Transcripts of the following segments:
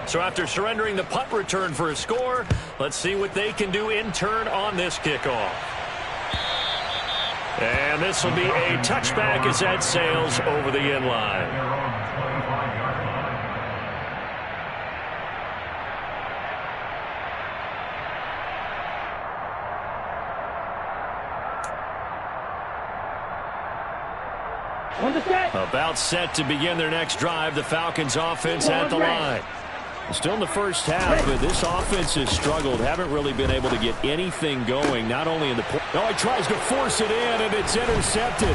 So after surrendering the punt return for a score, let's see what they can do in turn on this kickoff. And this will be a touchback as that sails over the end line. About set to begin their next drive. The Falcons offense at the line. Still in the first half, but this offense has struggled. Haven't really been able to get anything going, not only in the point. Oh, he tries to force it in, and it's intercepted.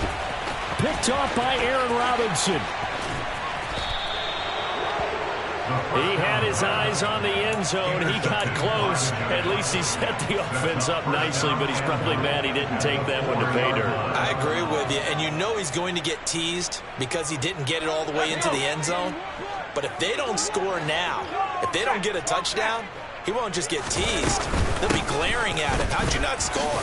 Picked off by Aaron Robinson. He had his eyes on the end zone. He got close. At least he set the offense up nicely, but he's probably mad he didn't take that one to pay dirt. I agree with you, and you know he's going to get teased because he didn't get it all the way into the end zone. But if they don't score now, if they don't get a touchdown, he won't just get teased. They'll be glaring at him. How'd you not score?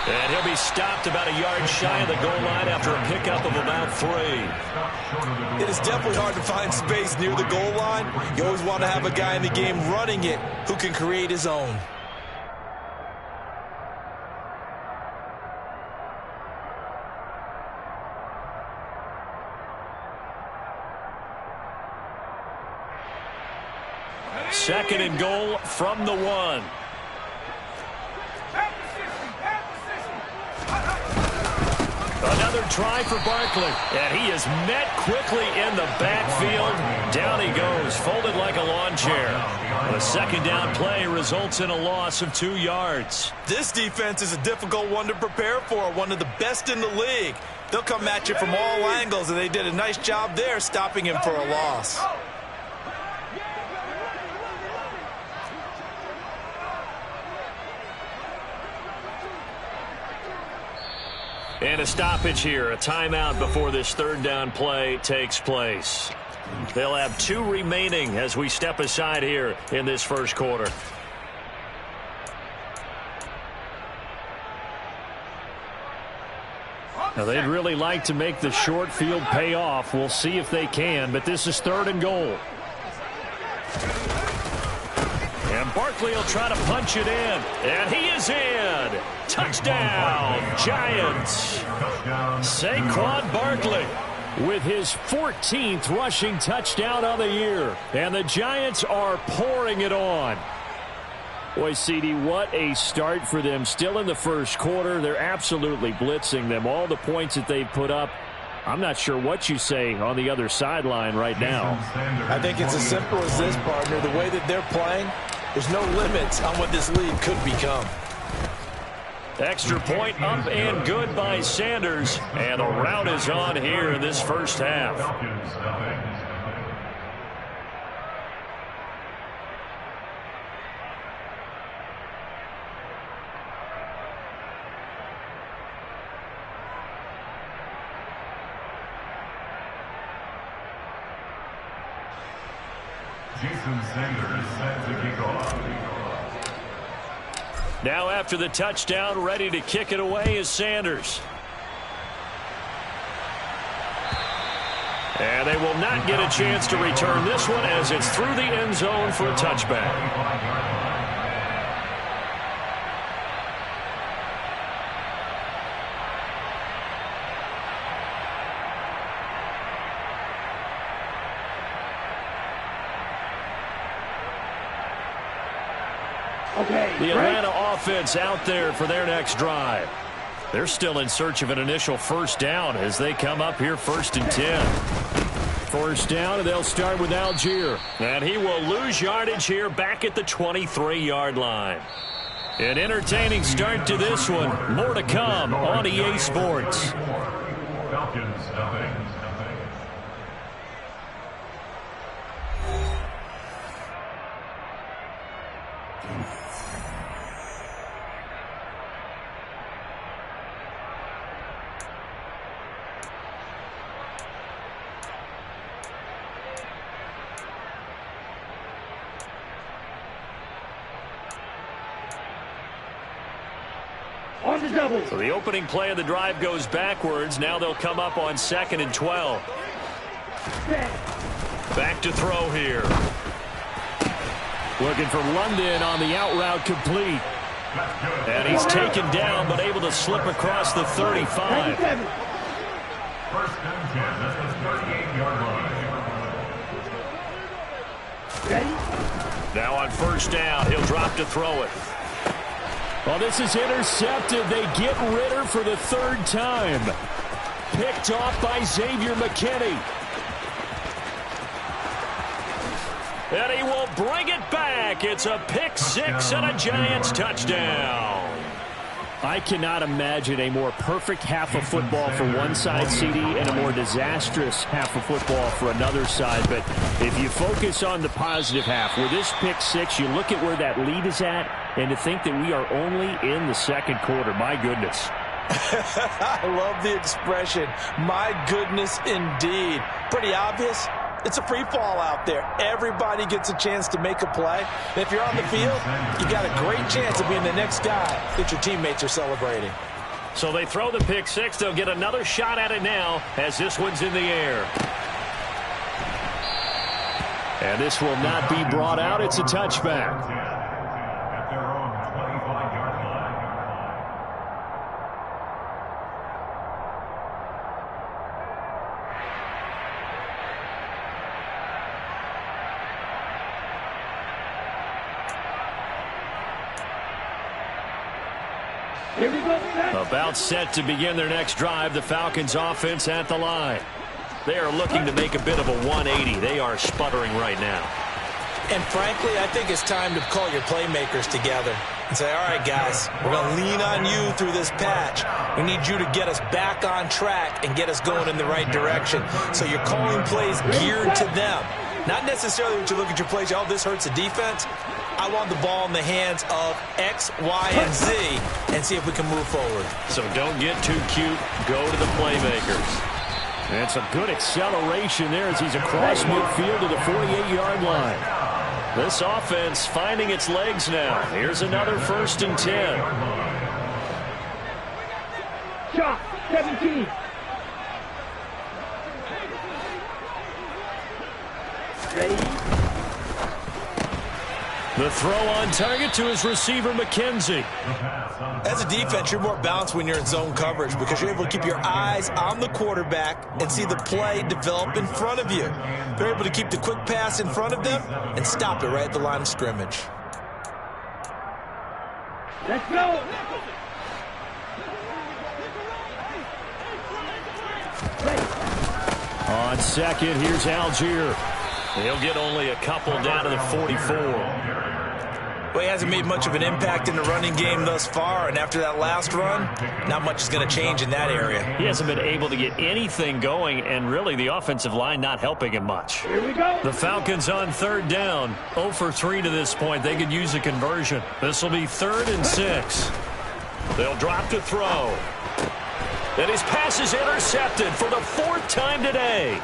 And he'll be stopped about a yard shy of the goal line after a pickup of about 3. It is definitely hard to find space near the goal line. You always want to have a guy in the game running it who can create his own. Second and goal from the 1. Another try for Barkley, and he is met quickly in the backfield. Down he goes, folded like a lawn chair. The second down play results in a loss of 2 yards. This defense is a difficult one to prepare for, one of the best in the league. They'll come at you from all angles, and they did a nice job there stopping him for a loss. And a stoppage here, a timeout before this third down play takes place. They'll have 2 remaining as we step aside here in this first quarter. Now they'd really like to make the short field pay off. We'll see if they can, but this is third and goal. And Barkley will try to punch it in. And he is in. Touchdown, Giants. Saquon Barkley with his 14th rushing touchdown of the year. And the Giants are pouring it on. Boy, CD, what a start for them. Still in the first quarter. They're absolutely blitzing them. All the points that they've put up, I'm not sure what you say on the other sideline right now. I think it's as simple as this, partner. The way that they're playing, there's no limits on what this league could become. Extra point up and good by Sanders. And the rout is on here in this first half. Jason Sanders set to kick off. Now after the touchdown, ready to kick it away is Sanders. And they will not get a chance to return this one as it's through the end zone for a touchback. The Atlanta offense out there for their next drive. They're still in search of an initial first down as they come up here 1st and 10. First down, and they'll start with Algier. And he will lose yardage here back at the 23-yard line. An entertaining start to this one. More to come on EA Sports. Falcons, nothing. So the opening play of the drive goes backwards. Now they'll come up on 2nd and 12. Back to throw here. Looking for London on the out route complete. And he's taken down, but able to slip across the 35. First and 10 at the 38-yard line. Now on first down, he'll drop to throw it. Well, this is intercepted. They get Ritter for the third time. Picked off by Xavier McKinney. And he will bring it back. It's a pick six and a Giants touchdown. I cannot imagine a more perfect half of football for one side, CD, and a more disastrous half of football for another side. But if you focus on the positive half, with this pick six, you look at where that lead is at, and to think that we are only in the second quarter. My goodness. I love the expression, my goodness indeed. Pretty obvious. It's a free fall out there. Everybody gets a chance to make a play. And if you're on the field, you got a great chance of being the next guy that your teammates are celebrating. So they throw the pick six. They'll get another shot at it now as this one's in the air. And this will not be brought out. It's a touchback. At their own 25-yard line. About set to begin their next drive, the Falcons offense at the line. They are looking to make a bit of a 180. They are sputtering right now. And frankly, I think it's time to call your playmakers together and say, all right, guys, we're going to lean on you through this patch. We need you to get us back on track and get us going in the right direction. So you're calling plays geared to them. Not necessarily when you look at your plays, oh, this hurts the defense. I want the ball in the hands of X, Y, and Z and see if we can move forward. So don't get too cute. Go to the playmakers. And it's a good acceleration there as he's across midfield to the 48-yard line. This offense finding its legs now. Here's another first and 10. Shot, 17. Ready? The throw on target to his receiver, McKenzie. As a defense, you're more balanced when you're in zone coverage because you're able to keep your eyes on the quarterback and see the play develop in front of you. They're able to keep the quick pass in front of them and stop it right at the line of scrimmage. Let's go. On second, here's Algier. He'll get only a couple down to the 44. Well, he hasn't made much of an impact in the running game thus far, and after that last run, not much is going to change in that area. He hasn't been able to get anything going, and really the offensive line not helping him much. Here we go. The Falcons on third down. 0 for 3 to this point. They could use a conversion. This will be 3rd and 6. They'll drop to throw. And his pass is intercepted for the 4th time today.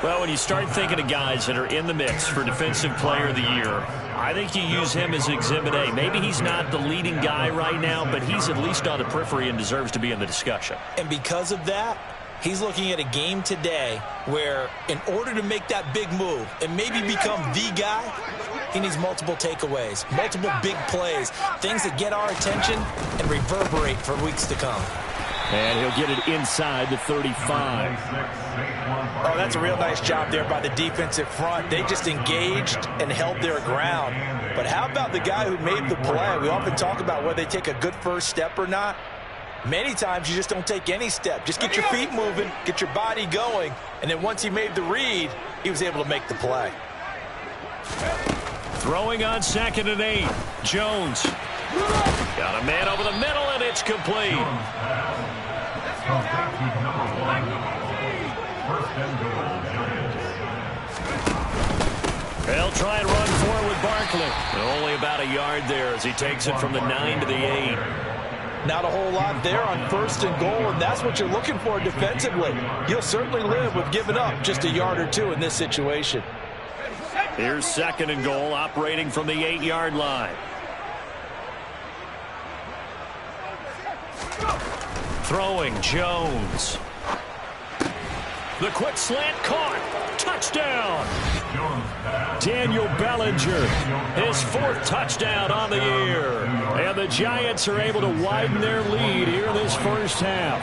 Well, when you start thinking of guys that are in the mix for Defensive Player of the Year, I think you use him as Exhibit A. Maybe he's not the leading guy right now, but he's at least on the periphery and deserves to be in the discussion. And because of that, he's looking at a game today where in order to make that big move and maybe become the guy, he needs multiple takeaways, multiple big plays, things that get our attention and reverberate for weeks to come. And he'll get it inside the 35. Oh, that's a real nice job there by the defensive front. They just engaged and held their ground. But how about the guy who made the play? We often talk about whether they take a good first step or not. Many times you just don't take any step. Just get your feet moving, get your body going, and then once he made the read, he was able to make the play. Throwing on 2nd and 8. Jones. Got a man over the middle, and it's complete. They'll try and run forward with Barkley. Only about a yard there as he takes it from the 9 to the 8. Not a whole lot there on 1st and goal, and that's what you're looking for defensively. You'll certainly live with giving up just a yard or two in this situation. Here's 2nd and goal, operating from the 8-yard line. Throwing, Jones. The quick slant caught. Touchdown. Daniel Bellinger, his 4th touchdown on the year. And the Giants are able to widen their lead here in this first half.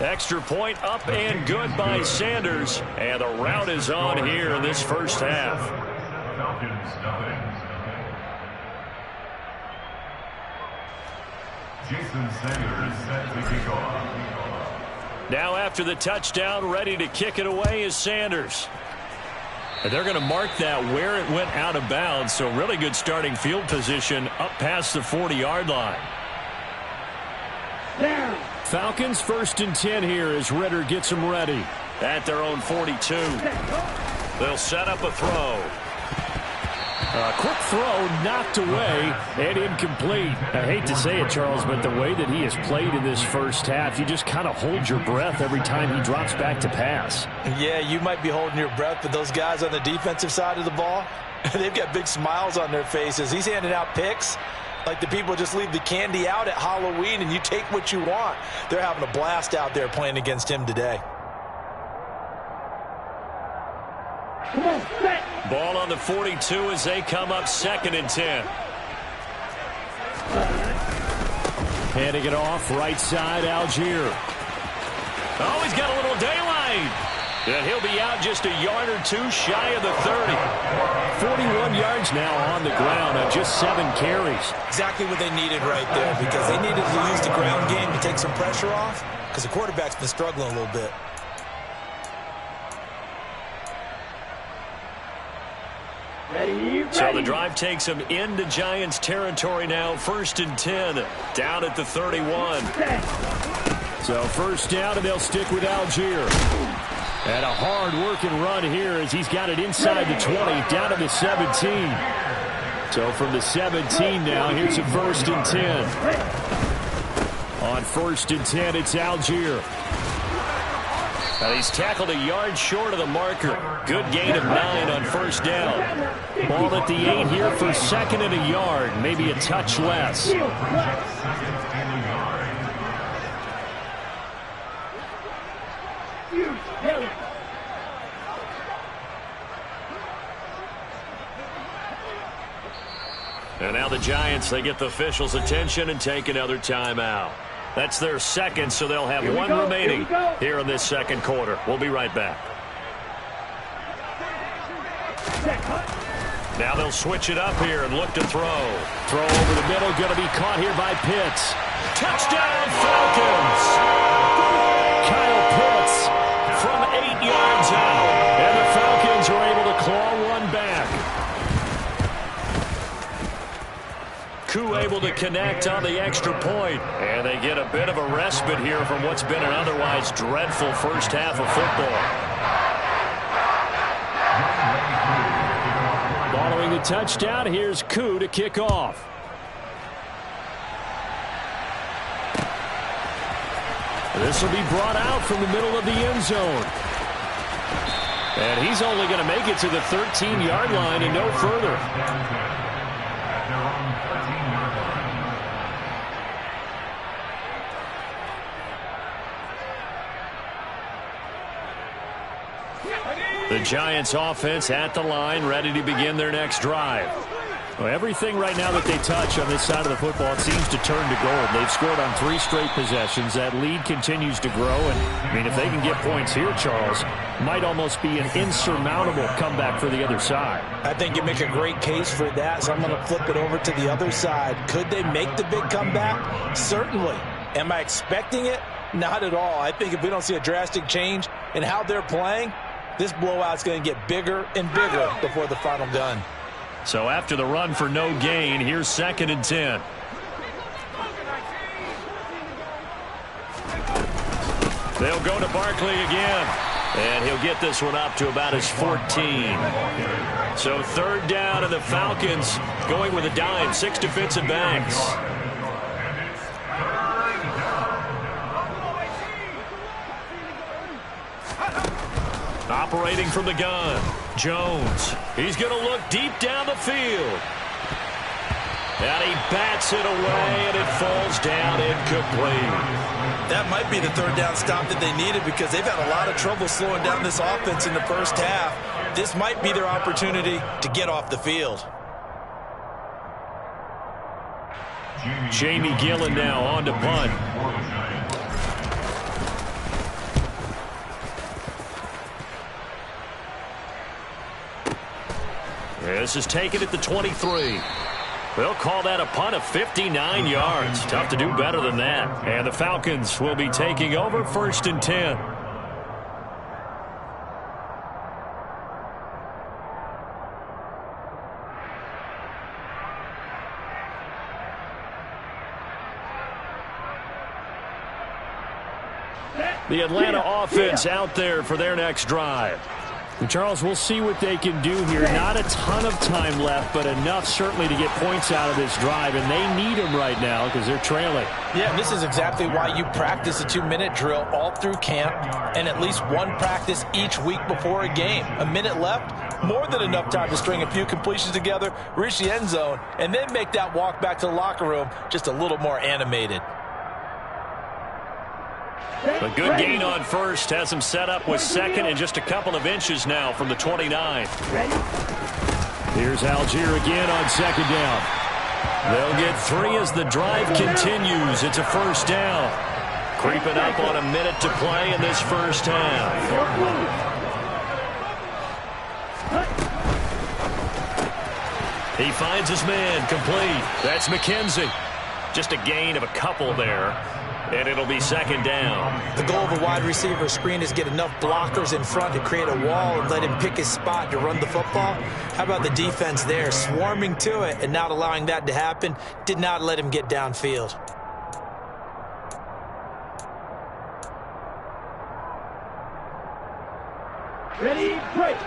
Extra point up and good by Sanders. And the rout is on here in this first half. Jason Sanders set to kick off. Now after the touchdown, ready to kick it away is Sanders. And they're going to mark that where it went out of bounds. So really good starting field position up past the 40-yard line. Down. Falcons 1st and 10 here as Ritter gets them ready. At their own 42. They'll set up a throw. A quick throw knocked away and incomplete. I hate to say it, Charles, but the way that he has played in this first half, you just kind of hold your breath every time he drops back to pass. Yeah, you might be holding your breath, but those guys on the defensive side of the ball, they've got big smiles on their faces. He's handing out picks like the people just leave the candy out at Halloween and you take what you want. They're having a blast out there playing against him today. Come on, set. Ball on the 42 as they come up 2nd and 10. Handing it off, right side, Algier. Oh, he's got a little daylight. And he'll be out just a yard or two shy of the 30. 41 yards now on the ground on just 7 carries. Exactly what they needed right there, because they needed to use the ground game to take some pressure off, because the quarterback's been struggling a little bit. Ready. So the drive takes them into Giants territory now. 1st and 10 down at the 31. So 1st down, and they'll stick with Algier. And a hard-working run here as he's got it inside the 20, down to the 17. So from the 17 now, here's a 1st and 10. On 1st and 10, it's Algier. And he's tackled a yard short of the marker. Good gain of 9 on 1st down. Ball at the 8 here for 2nd and a yard, maybe a touch less. And now the Giants, they get the officials' attention and take another timeout. That's their 2nd, so they'll have one remaining here in this 2nd quarter. We'll be right back. Now they'll switch it up here and look to throw. Throw over the middle, going to be caught here by Pitts. Touchdown, Falcons! Kyle Pitts from 8 yards out. And the Falcons are able to claw one back. Koo able to connect on the extra point. And they get a bit of a respite here from what's been an otherwise dreadful first half of football. Following the touchdown, here's Koo to kick off. This will be brought out from the middle of the end zone. And he's only going to make it to the 13-yard line and no further. The Giants offense at the line, ready to begin their next drive. Well, everything right now that they touch on this side of the football, it seems to turn to gold. They've scored on 3 straight possessions. That lead continues to grow. And, I mean, if they can get points here, Charles, might almost be an insurmountable comeback for the other side. I think you make a great case for that, so I'm going to flip it over to the other side. Could they make the big comeback? Certainly. Am I expecting it? Not at all. I think if we don't see a drastic change in how they're playing, this blowout's going to get bigger and bigger before the final gun. So after the run for no gain, here's 2nd and 10. They'll go to Barkley again. And he'll get this one up to about his 14. So 3rd down, and the Falcons going with a dime. 6 defensive backs. Operating from the gun, Jones. He's going to look deep down the field. And he bats it away, and it falls down incomplete. That might be the third down stop that they needed because they've had a lot of trouble slowing down this offense in the first half. This might be their opportunity to get off the field. Jamie Gillen now on to punt. This is taken at the 23. They'll call that a punt of 59 yards. Tough to do better than that. And the Falcons will be taking over 1st and 10. The Atlanta offense out there for their next drive. And Charles, we'll see what they can do here. Not a ton of time left, but enough certainly to get points out of this drive, and they need them right now because they're trailing. Yeah, this is exactly why you practice a 2-minute drill all through camp and at least one practice each week before a game. A minute left, more than enough time to string a few completions together, reach the end zone, and then make that walk back to the locker room just a little more animated. A good gain on first has him set up with second and just a couple of inches now from the 29. Here's Algier again on second down. They'll get 3 as the drive continues. It's a first down. Creeping up on a minute to play in this first half. He finds his man complete. That's McKenzie. Just a gain of a couple there. And it'll be second down. The goal of a wide receiver screen is get enough blockers in front to create a wall and let him pick his spot to run the football. How about the defense there, swarming to it and not allowing that to happen? Did not let him get downfield. Ready, break.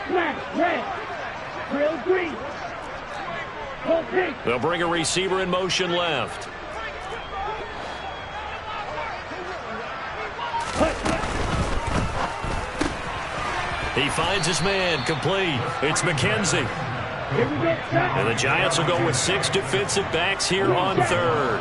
Smash, red. Drill green. They'll bring a receiver in motion left. He finds his man complete. It's McKenzie. And the Giants will go with 6 defensive backs here on third.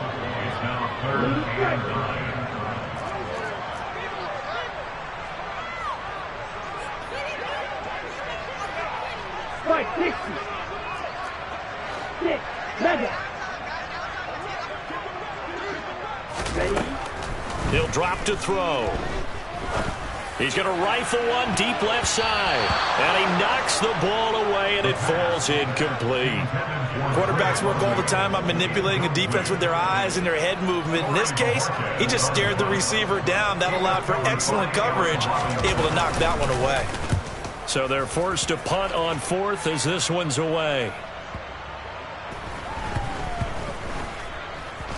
Strike 60. He'll drop to throw. He's going to rifle one deep left side. And he knocks the ball away, and it falls incomplete. Quarterbacks work all the time on manipulating a defense with their eyes and their head movement. In this case, he just stared the receiver down. That allowed for excellent coverage, able to knock that one away. So they're forced to punt on 4th as this one's away.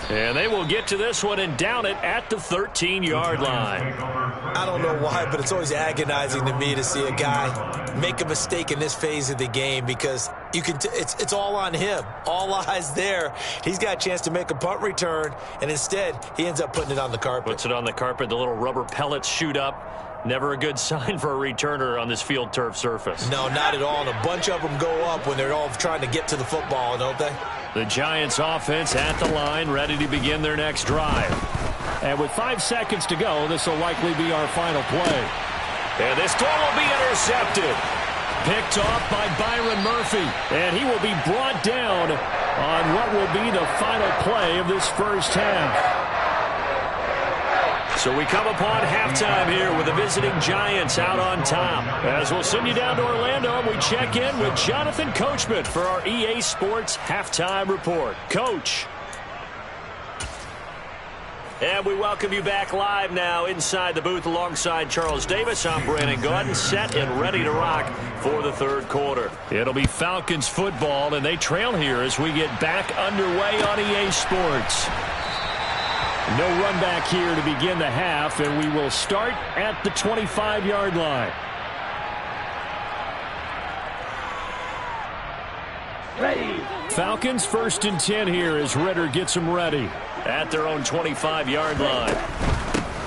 And they will get to this one and down it at the 13-yard line. I don't know why, but it's always agonizing to me to see a guy make a mistake in this phase of the game because you can it's all on him. All eyes there. He's got a chance to make a punt return, and instead he ends up putting it on the carpet. Puts it on the carpet. The little rubber pellets shoot up. Never a good sign for a returner on this field turf surface. No, not at all. And a bunch of them go up when they're all trying to get to the football, don't they? The Giants offense at the line, ready to begin their next drive. And with 5 seconds to go, this will likely be our final play. And this throw will be intercepted. Picked off by Byron Murphy. And he will be brought down on what will be the final play of this first half. So we come upon halftime here with the visiting Giants out on top. As we'll send you down to Orlando, and we check in with Jonathan Coachman for our EA Sports Halftime Report. Coach. And we welcome you back live now inside the booth alongside Charles Davis. I'm Brandon Gaudin, set and ready to rock for the third quarter. It'll be Falcons football, and they trail here as we get back underway on EA Sports. No run back here to begin the half, and we will start at the 25-yard line. Ready. Falcons 1st and 10 here as Ritter gets them ready at their own 25-yard line.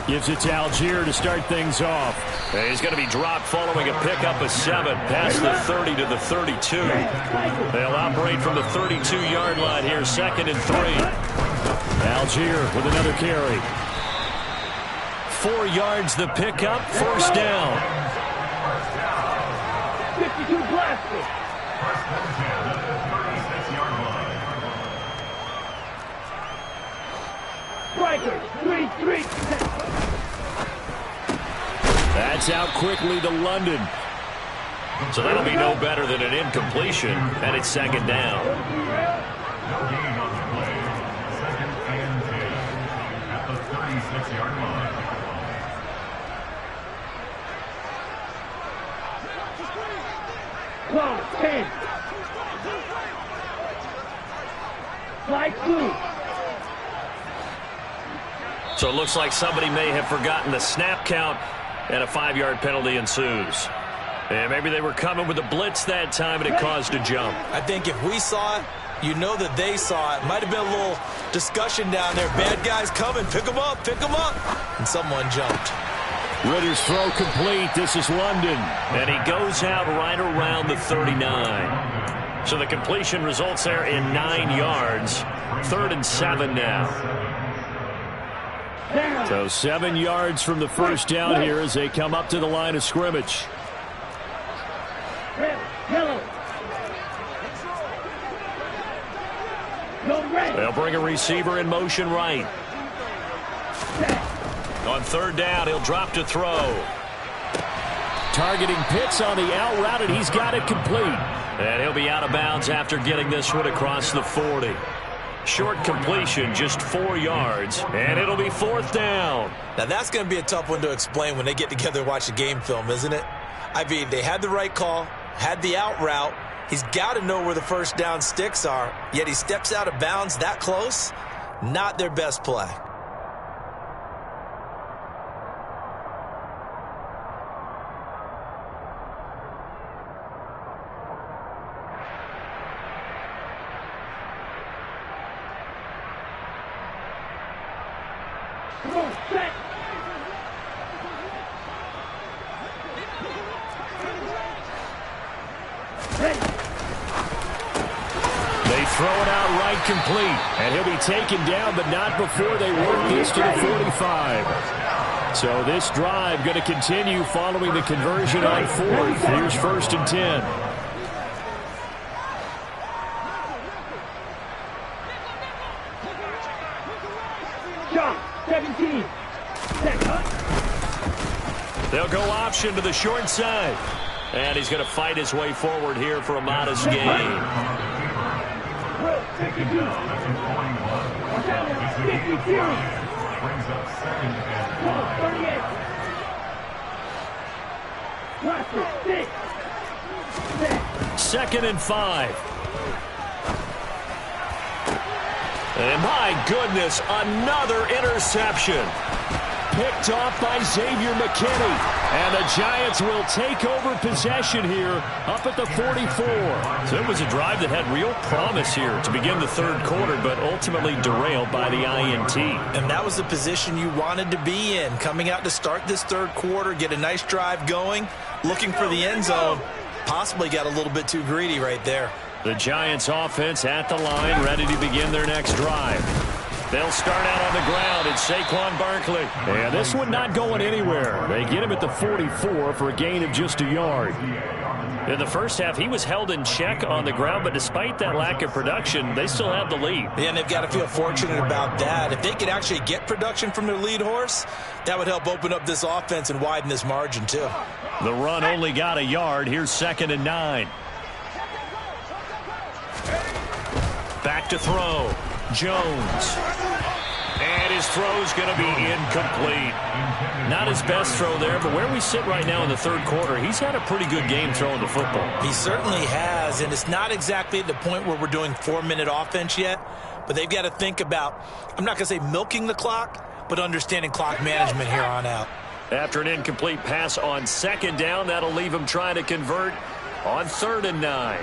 Gives it to Algier to start things off. He's going to be dropped following a pickup of 7 past the 30 to the 32. They'll operate from the 32-yard line here, 2nd and 3. Algier with another carry. 4 yards the pickup, 1st down. 52 blasted. Strikers, 3-3. That's out quickly to London. So that'll be no better than an incompletion, and it's 2nd down. No gain on the play. 2nd and 10 at the 36-yard line. Close, 10. Flag 2. So it looks like somebody may have forgotten the snap count, and a 5-yard penalty ensues. And maybe they were coming with a blitz that time, and it caused a jump. I think if we saw it, you know that they saw it. Might have been a little discussion down there. Bad guys coming. Pick them up. Pick them up. And someone jumped. Ritter's throw complete. This is London. And he goes out right around the 39. So the completion results there in 9 yards. 3rd and 7 now. So 7 yards from the 1st down here as they come up to the line of scrimmage. Red, yellow. Go red. They'll bring a receiver in motion right. On 3rd down, he'll drop to throw. Targeting Pitts on the out route, and he's got it complete. And he'll be out of bounds after getting this one across the 40. Short completion, just 4 yards, and it'll be 4th down. Now, that's going to be a tough one to explain when they get together and watch the game film, isn't it? I mean, they had the right call, had the out route. He's got to know where the 1st down sticks are, yet he steps out of bounds that close. Not their best play. Come on, set. Ready. They throw it out right complete, and he'll be taken down, but not before they work this to the 45. So this drive going to continue following the conversion on 4th. Here's 1st and 10. Shot, 17. Set. They'll go option to the short side. And he's going to fight his way forward here for a modest gain. 52. Brings up 2nd and 5. 2nd and 5. And my goodness, another interception. Picked off by Xavier McKinney. And the Giants will take over possession here up at the 44. So it was a drive that had real promise here to begin the 3rd quarter, but ultimately derailed by the INT. And that was the position you wanted to be in. Coming out to start this 3rd quarter, get a nice drive going, looking for the end zone. Possibly got a little bit too greedy right there. The Giants offense at the line, ready to begin their next drive. They'll start out on the ground. It's Saquon Barkley. And this one not going anywhere. They get him at the 44 for a gain of just a yard. In the first half, he was held in check on the ground, but despite that lack of production, they still have the lead. Yeah, and they've got to feel fortunate about that. If they could actually get production from their lead horse, that would help open up this offense and widen this margin too. The run only got a yard. Here's 2nd and 9. Back to throw. Jones. And his throw's going to be incomplete. Not his best throw there, but where we sit right now in the 3rd quarter, he's had a pretty good game throwing the football. He certainly has, and it's not exactly at the point where we're doing 4-minute offense yet, but they've got to think about, I'm not going to say milking the clock, but understanding clock management here on out. After an incomplete pass on 2nd down, that'll leave him trying to convert on 3rd and 9.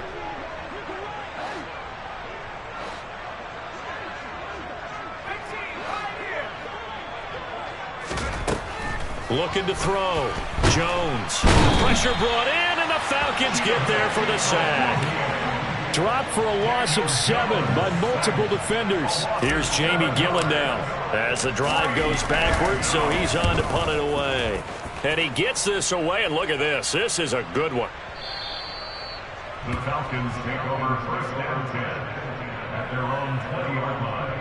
Looking to throw. Jones. Pressure brought in, and the Falcons get there for the sack. Dropped for a loss of 7 by multiple defenders. Here's Jamie Gillen now as the drive goes backwards, so he's on to punt it away. And he gets this away, and look at this. This is a good one. The Falcons take over first down 10 at their own 20-yard line.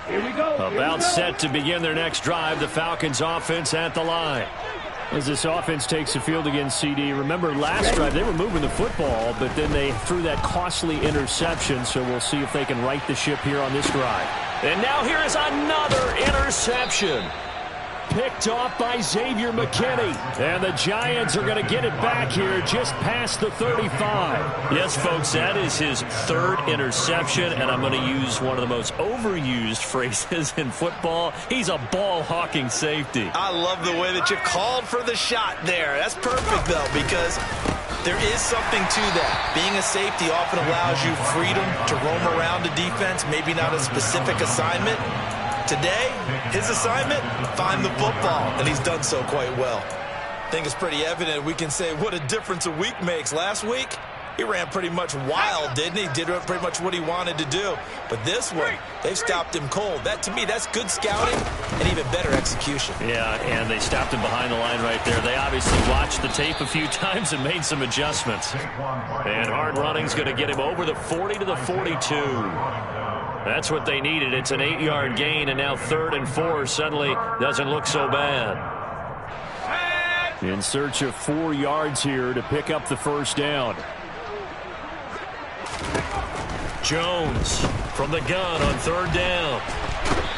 Here we go. About set to begin their next drive. The Falcons offense at the line. As this offense takes the field against CD, remember last drive they were moving the football, but then they threw that costly interception, so we'll see if they can right the ship here on this drive. And now here is another interception. Picked off by Xavier McKinney. And the Giants are going to get it back here just past the 35. Yes, folks, that is his 3rd interception, and I'm going to use one of the most overused phrases in football. He's a ball-hawking safety. I love the way that you called for the shot there. That's perfect, though, because there is something to that. Being a safety often allows you freedom to roam around a defense, maybe not a specific assignment. Today, his assignment, find the football, and he's done so quite well. I think it's pretty evident we can say what a difference a week makes. Last week, he ran pretty much wild, didn't he? Did pretty much what he wanted to do. But this one, they've stopped him cold. That, to me, that's good scouting and even better execution. Yeah, and they stopped him behind the line right there. They obviously watched the tape a few times and made some adjustments. And hard running's going to get him over the 40 to the 42. That's what they needed. It's an 8-yard gain, and now 3rd and 4 suddenly doesn't look so bad. In search of 4 yards here to pick up the first down. Jones from the gun on 3rd down.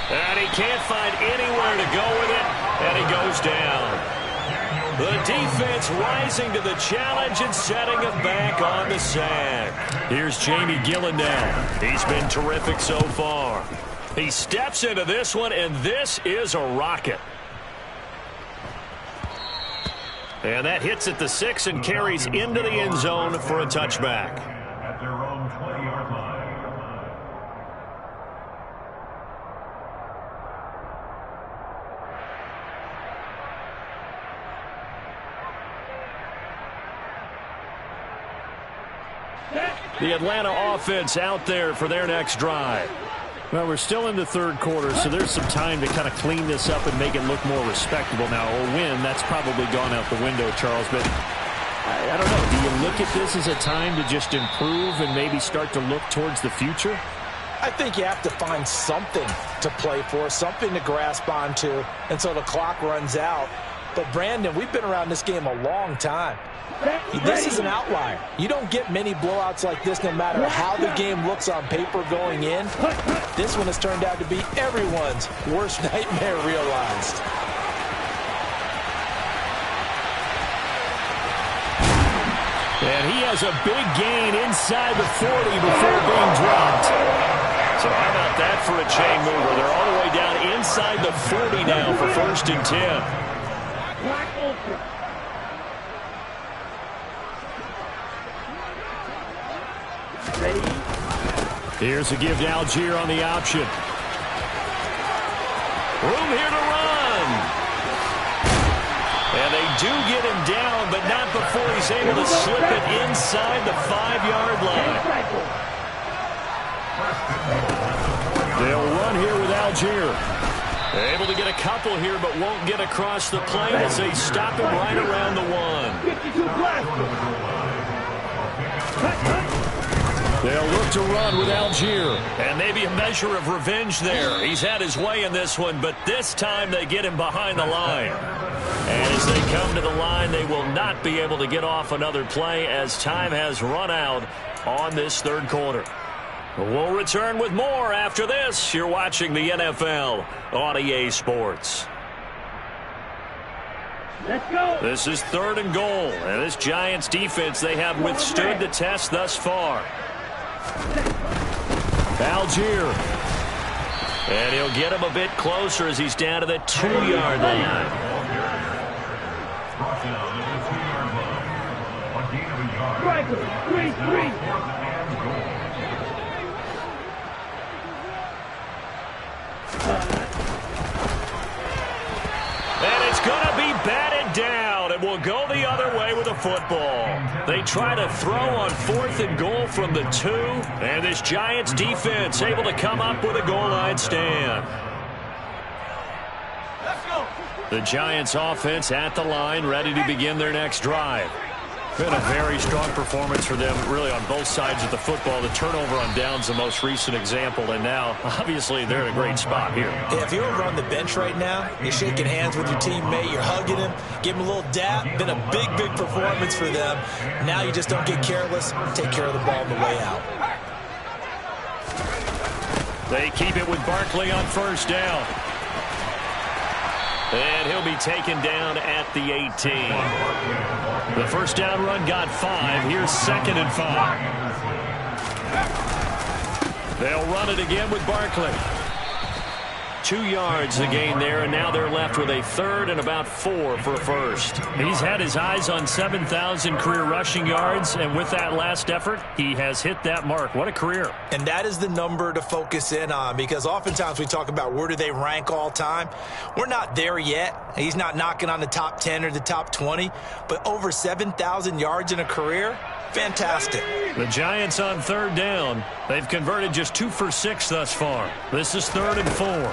And he can't find anywhere to go with it, and he goes down. The defense rising to the challenge and setting him back on the sack. Here's Jamie Gillen now. He's been terrific so far. He steps into this one, and this is a rocket. And that hits at the 6 and carries into the end zone for a touchback. At their own 20-yard line. The Atlanta offense out there for their next drive. Well, we're still in the 3rd quarter, so there's some time to kind of clean this up and make it look more respectable now. Or win, that's probably gone out the window, Charles. But I don't know. Do you look at this as a time to just improve and maybe start to look towards the future? I think you have to find something to play for, something to grasp onto until the clock runs out. But, Brandon, we've been around this game a long time. This is an outlier. You don't get many blowouts like this no matter how the game looks on paper going in. This one has turned out to be everyone's worst nightmare realized. And he has a big gain inside the 40 before being dropped. So how about that for a chain mover? They're all the way down inside the 40 now for 1st and 10. Here's a give to Algier on the option. Room here to run. And they do get him down, but not before he's able to slip it inside the 5-yard line. They'll run here with Algier. Able to get a couple here, but won't get across the plane as they stop him right around the 1. They'll look to run with Algier. And maybe a measure of revenge there. He's had his way in this one, but this time they get him behind the line. And as they come to the line, they will not be able to get off another play as time has run out on this 3rd quarter. We'll return with more after this. You're watching the NFL on EA Sports. Let's go. This is 3rd and goal. And this Giants defense, they have withstood the test thus far. Algier. And he'll get him a bit closer as he's down to the 2-yard line. Brought down at the 2-yard line. Striker, 3-3. And it's going to be batted down. It will go the other way with a football. They try to throw on 4th and goal from the 2. And this Giants defense able to come up with a goal line stand. The Giants offense at the line, ready to begin their next drive. Been a very strong performance for them, really, on both sides of the football. The turnover on downs, the most recent example, and now, obviously, they're in a great spot here. Yeah, if you're over on the bench right now, you're shaking hands with your teammate, you're hugging him, give him a little dap. Been a big, big performance for them. Now you just don't get careless. Take care of the ball on the way out. They keep it with Barkley on first down. And he'll be taken down at the 18. The first down run got 5. Here's 2nd and 5. They'll run it again with Barkley. 2 yards the gain there, and now they're left with a 3rd and about 4 for a first. He's had his eyes on 7,000 career rushing yards, and with that last effort, he has hit that mark. What a career. And that is the number to focus in on, because oftentimes we talk about where do they rank all time. We're not there yet. He's not knocking on the top 10 or the top 20, but over 7,000 yards in a career, fantastic. The Giants on 3rd down. They've converted just 2 for 6 thus far. This is 3rd and 4.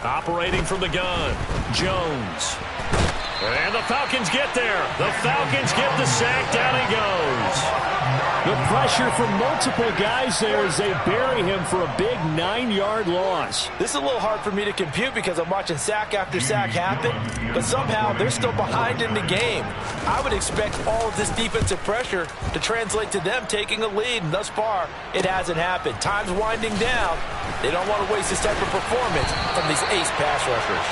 Operating from the gun, Jones. And the Falcons get there. The Falcons get the sack. Down he goes. The pressure from multiple guys there as they bury him for a big 9-yard loss. This is a little hard for me to compute because I'm watching sack after sack happen, but somehow they're still behind in the game. I would expect all of this defensive pressure to translate to them taking a lead, and thus far, it hasn't happened. Time's winding down. They don't want to waste this type of performance from these ace pass rushers.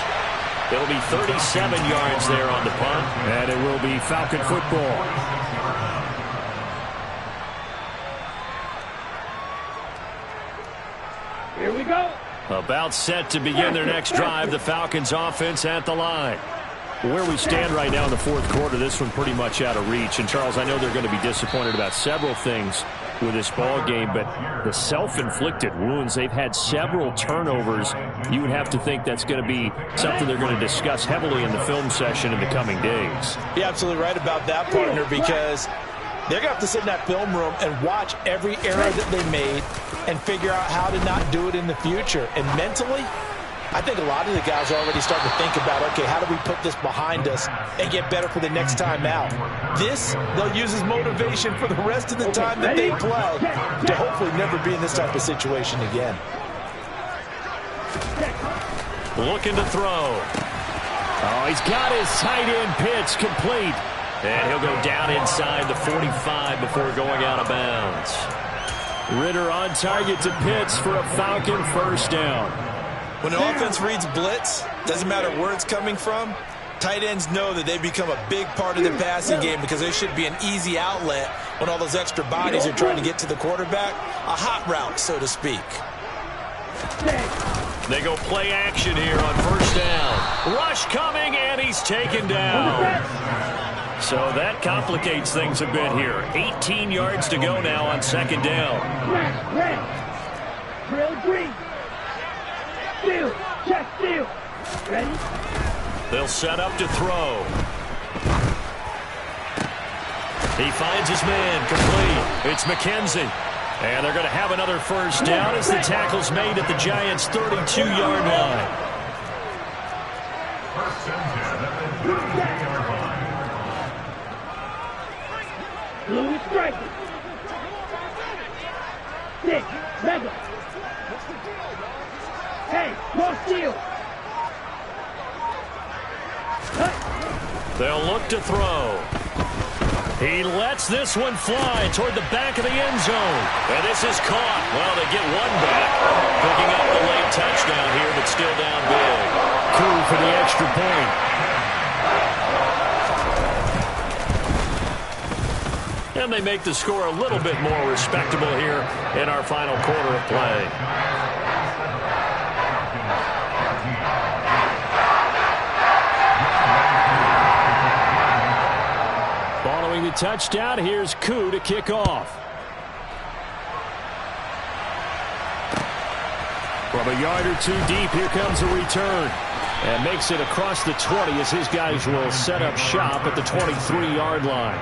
It'll be 37 yards there on the punt, and it will be Falcon football. Here we go. About set to begin their next drive, the Falcons offense at the line. Where we stand right now in the 4th quarter, this one pretty much out of reach. And, Charles, I know they're going to be disappointed about several things with this ball game, but the self-inflicted wounds, they've had several turnovers. You would have to think that's going to be something they're going to discuss heavily in the film session in the coming days. You're absolutely right about that, partner, because they're going to have to sit in that film room and watch every error that they made and figure out how to not do it in the future. And mentally, I think a lot of the guys are already starting to think about, okay, how do we put this behind us and get better for the next time out? This, they'll use as motivation for the rest of the time that they play to hopefully never be in this type of situation again. Looking to throw. Oh, he's got his tight end pitch complete. And he'll go down inside the 45 before going out of bounds. Ritter on target to Pitts for a Falcon first down. When an offense reads blitz, doesn't matter where it's coming from, tight ends know that they become a big part of the passing game because there should be an easy outlet when all those extra bodies are trying to get to the quarterback. A hot route, so to speak. They go play action here on first down. Rush coming, and he's taken down. So that complicates things a bit here. 18 yards to go now on 2nd down. Red. Drill green. Steal. Check steal. Ready? They'll set up to throw. He finds his man complete. It's McKenzie. And they're going to have another first down as the tackle's made at the Giants' 32-yard line. Blue striker. 6. Mega. Hey, cross steal. They'll look to throw. He lets this one fly toward the back of the end zone. And this is caught. Well, they get one back. Picking up the late touchdown here, but still down big. Cool for the extra point. And they make the score a little bit more respectable here in our final quarter of play. Following the touchdown. Here's Koo to kick off. From a yard or two deep, here comes a return. And makes it across the 20 as his guys will set up shop at the 23-yard line.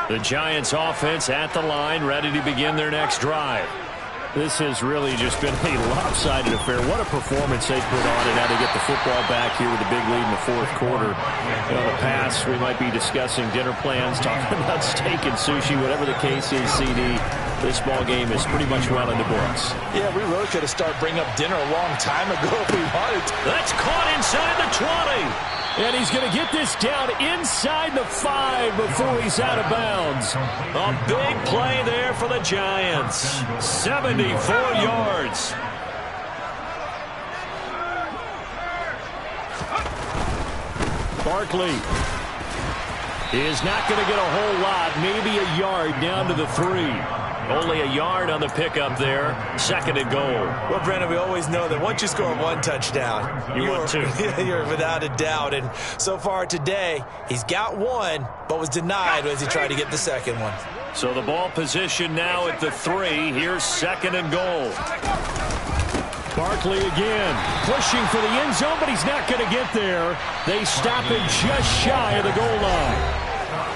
The Giants offense at the line, ready to begin their next drive. This has really just been a lopsided affair. What a performance they put on it. How to get the football back here with a big lead in the fourth quarter. In the past, we might be discussing dinner plans, talking about steak and sushi, whatever the case is, CD. This ball game is pretty much well in the books. Yeah, we really could have started bringing up dinner a long time ago if we wanted to. That's caught inside the 20. And he's going to get this down inside the 5 before he's out of bounds. A big play there for the Giants. 74 yards. Barkley is not going to get a whole lot, maybe a yard down to the 3. Only a yard on the pickup there. 2nd and goal. Well, Brandon, we always know that once you score one touchdown, you're 2. You're without a doubt. And so far today, he's got one, but was denied as he tried to get the second one. So the ball position now at the 3. Here's 2nd and goal. Barkley again, pushing for the end zone, but he's not going to get there. They stop it just shy of the goal line.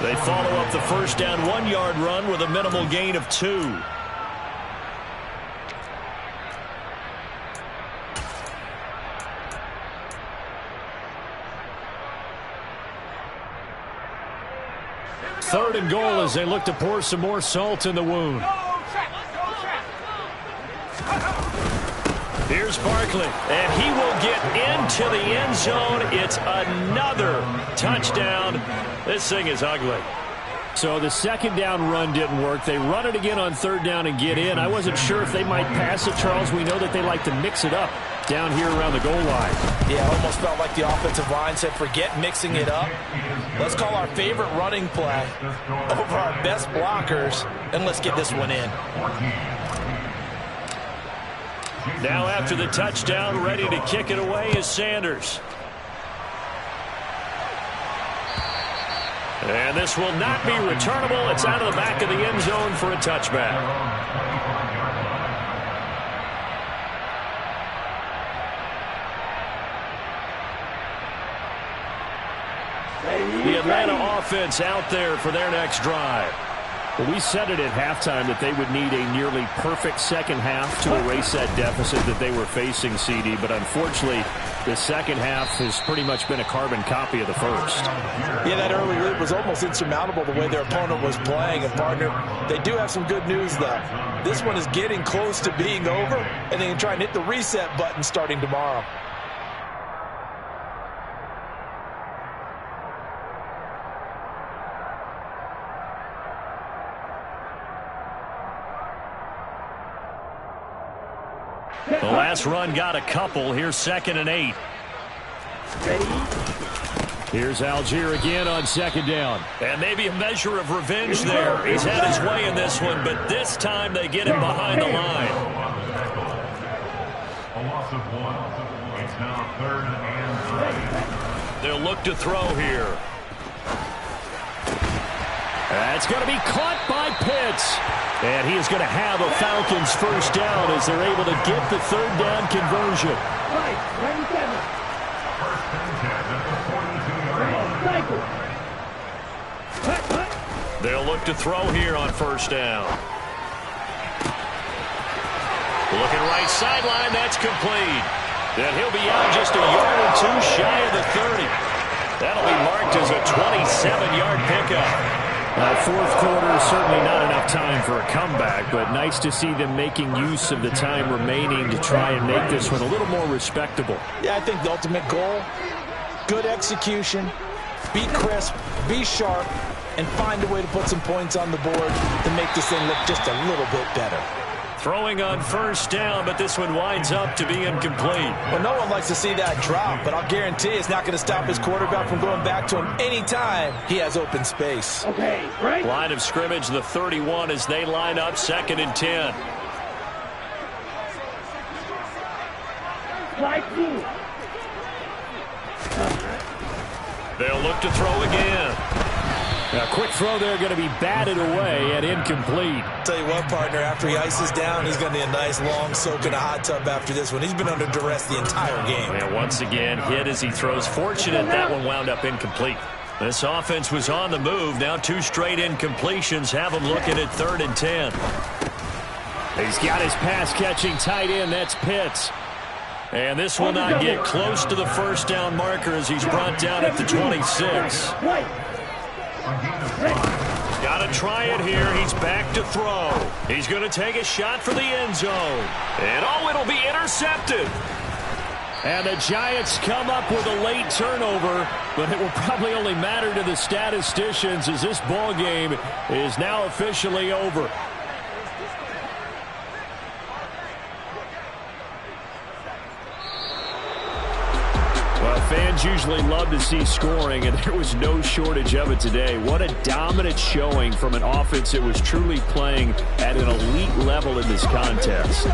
They follow up the first down 1-yard run with a minimal gain of 2. Third and goal as they look to pour some more salt in the wound. Here's Barkley, and he will get into the end zone. It's another touchdown. This thing is ugly. So the second down run didn't work. They run it again on third down and get in. I wasn't sure if they might pass it, Charles. We know that they like to mix it up down here around the goal line. Yeah, it almost felt like the offensive line said, forget mixing it up. Let's call our favorite running play over our best blockers, and let's get this one in. Now after the touchdown, ready to kick it away is Sanders. And this will not be returnable. It's out of the back of the end zone for a touchback. The Atlanta offense out there for their next drive. Well, we said it at halftime that they would need a nearly perfect second half to erase that deficit that they were facing, CD. But unfortunately, the second half has pretty much been a carbon copy of the first. Yeah, that early lead was almost insurmountable the way their opponent was playing. And, partner, they do have some good news, though. This one is getting close to being over, and they can try and hit the reset button starting tomorrow. The last run got a couple. Here's 2nd and 8. Here's Algier again on 2nd down. And maybe a measure of revenge there. He's had his way in this one, but this time they get him behind the line. A loss of 1. It's now 3rd and 9. They'll look to throw here. That's going to be caught by Pitts. And he is going to have a Falcons first down as they're able to get the third down conversion. They'll look to throw here on first down. Looking right sideline, that's complete. And he'll be out just a yard or two shy of the 30. That'll be marked as a 27-yard pickup. Fourth quarter, certainly not enough time for a comeback, but nice to see them making use of the time remaining to try and make this one a little more respectable. Yeah, I think the ultimate goal, good execution, be crisp, be sharp, and find a way to put some points on the board to make this thing look just a little bit better. Throwing on first down, but this one winds up to be incomplete. Well, no one likes to see that drop, but I'll guarantee it's not going to stop his quarterback from going back to him anytime he has open space. Okay, right. Line of scrimmage, the 31 as they line up 2nd and 10. Slide through. They'll look to throw again. A quick throw there, going to be batted away and incomplete. Tell you what, partner, after he ices down, he's going to need a nice long soak in a hot tub after this one. He's been under duress the entire game. And once again, hit as he throws. Fortunate that one wound up incomplete. This offense was on the move. Now 2 straight incompletions have him looking at 3rd and 10. He's got his pass-catching tight end. That's Pitts. And this will not get close to the first down marker as he's brought down at the 26. Got to try it here. He's back to throw. He's going to take a shot for the end zone. And it'll be intercepted. And the Giants come up with a late turnover, but it will probably only matter to the statisticians as this ball game is now officially over. Well, fans usually love to see scoring, and there was no shortage of it today. What a dominant showing from an offense that was truly playing at an elite level in this contest.